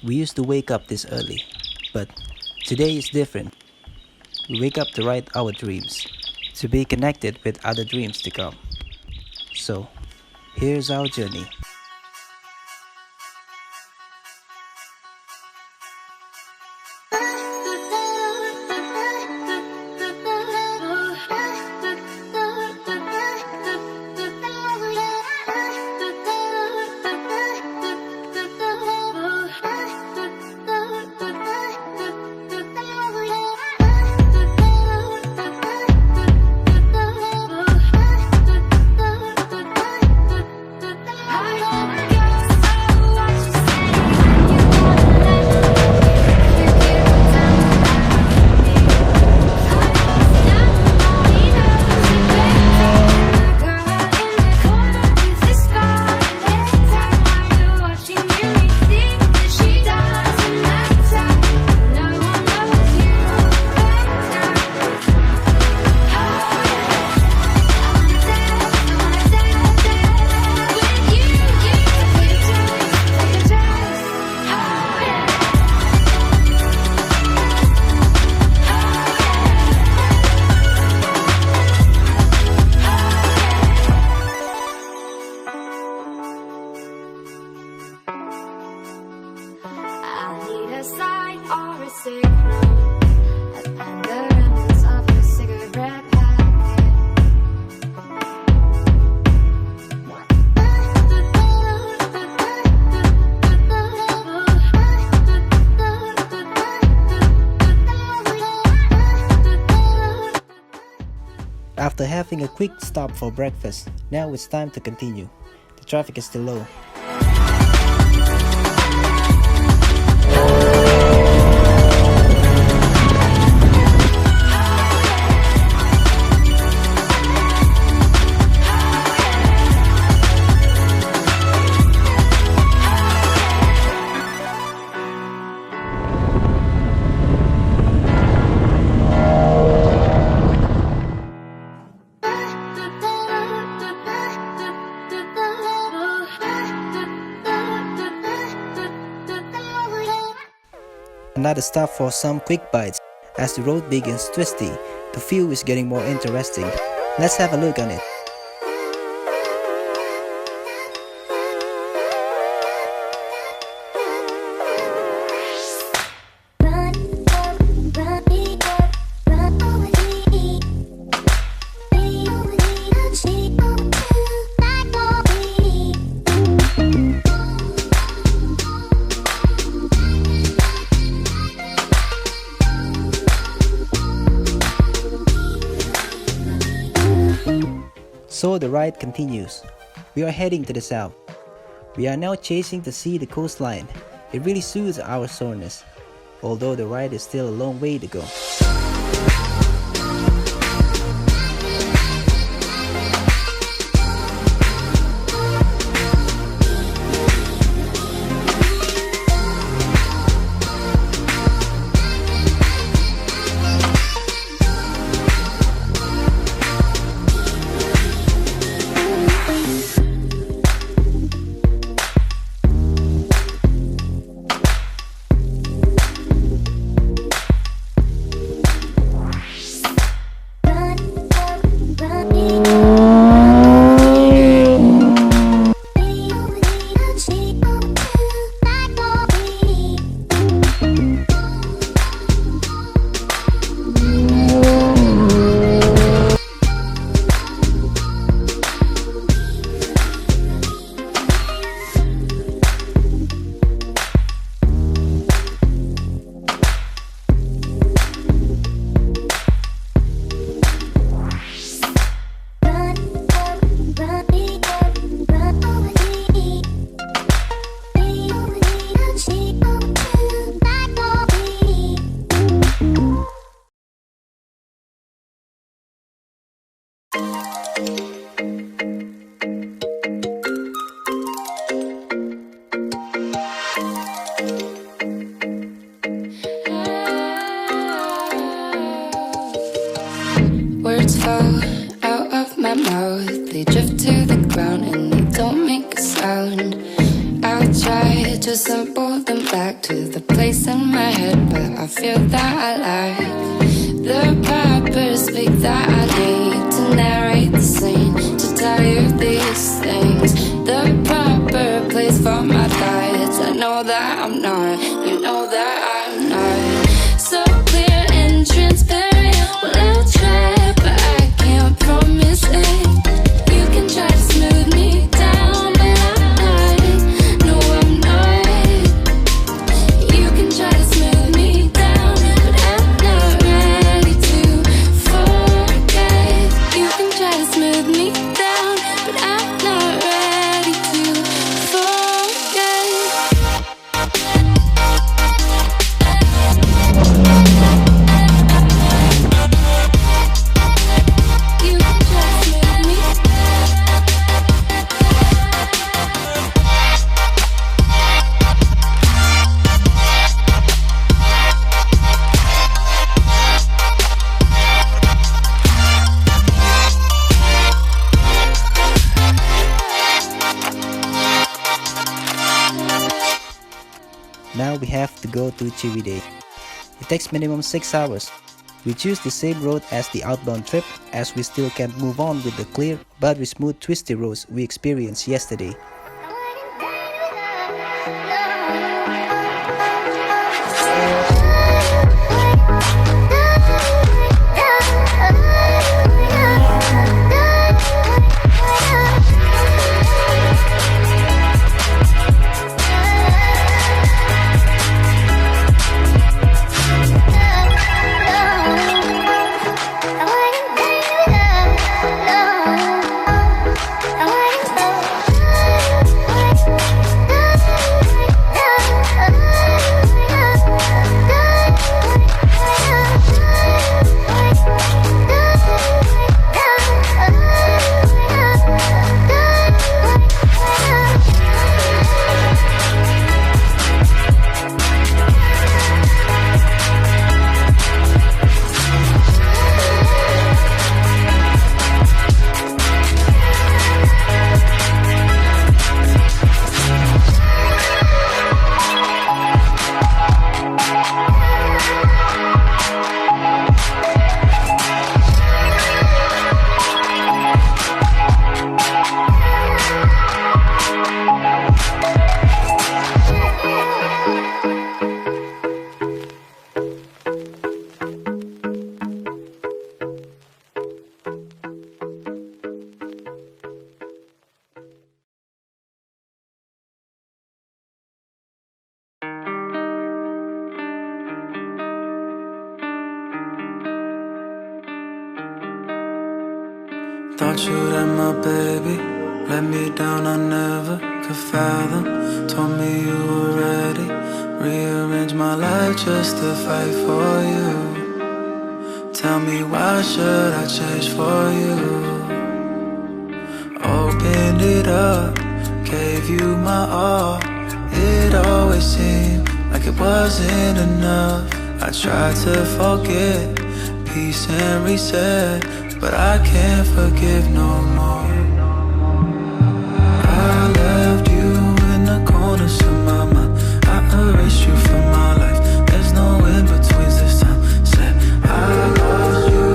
We used to wake up this early, but today is different. We wake up to write our dreams, to be connected with other dreams to come. So, here's our journey. After having a quick stop for breakfast, now it's time to continue. The traffic is still low. Another stop for some quick bites. As the road begins twisty, the view is getting more interesting. Let's have a look on it. So the ride continues. We are heading to the south. We are now chasing to see the coastline. It really soothes our soreness, although the ride is still a long way to go. Words fall out of my mouth, they drift to the ground and they don't make a sound. I'll try to assemble them back to the place in my head. But I feel that I like the proper speak that I need to narrate the scene, to tell you these things. The proper place for my thoughts. I know that I'm not, you know that I'm not. So clear and transparent. Well, I'll try, but I can't promise it. You can try to smooth me down, but I'm not. No, I'm not. You can try to smooth me down, but I'm not ready to forget. You can try to smooth me down, but I'm not ready to forget. You can try to smooth me. Now we have to go to Ciwidey. It takes minimum 6 hours. We choose the same road as the outbound trip, as we still can't move on with the clear but with smooth twisty roads we experienced yesterday. Thought you'd have my baby, let me down, I never could fathom. Told me you were ready, rearrange my life just to fight for you. Tell me why should I change for you? Opened it up, gave you my all. It always seemed like it wasn't enough. I tried to forget, peace and reset, but I can't forgive no more. I left you in the corners of my mind. I erased you from my life. There's no in-betweens this time. Said I lost you.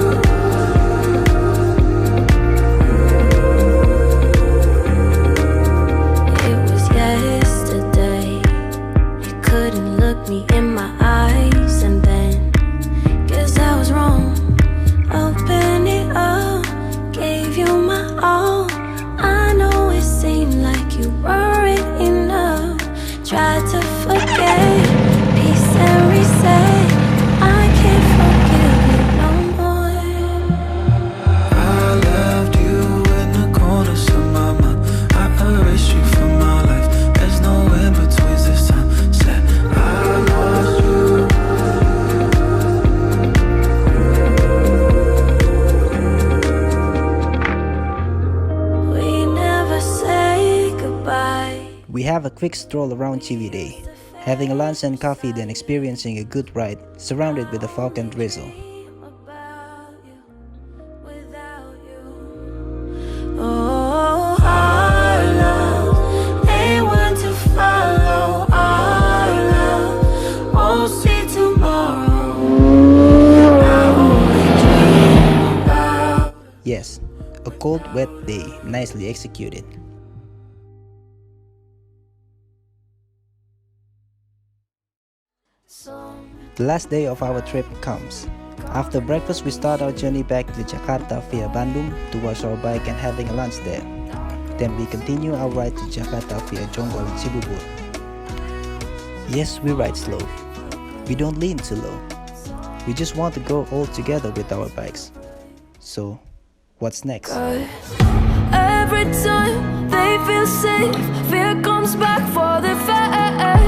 It was yesterday. You couldn't look me in my eyes, and then guess I was wrong. Open it up, gave you my all. I know it seemed like you weren't enough. Tried to forget, peace and reset. I can't forgive you no more. I left you in the corners of my mind. I erased you from my life. There's no in-betweens this time. Said I lost you. We never say goodbye. We have a quick stroll around Ciwidey, having a lunch and coffee, then experiencing a good ride surrounded with a fog and drizzle. About you, without you. Oh, our love ain't one to follow. cold, wet day, nicely executed. The last day of our trip comes. After breakfast, we start our journey back to Jakarta via Bandung to wash our bike and having a lunch there. Then we continue our ride to Jakarta via Jonggol and Cibubur. Yes, we ride slow. We don't lean too low. We just want to go all together with our bikes. So, what's next? Every time they feel safe, fear comes back for the fight.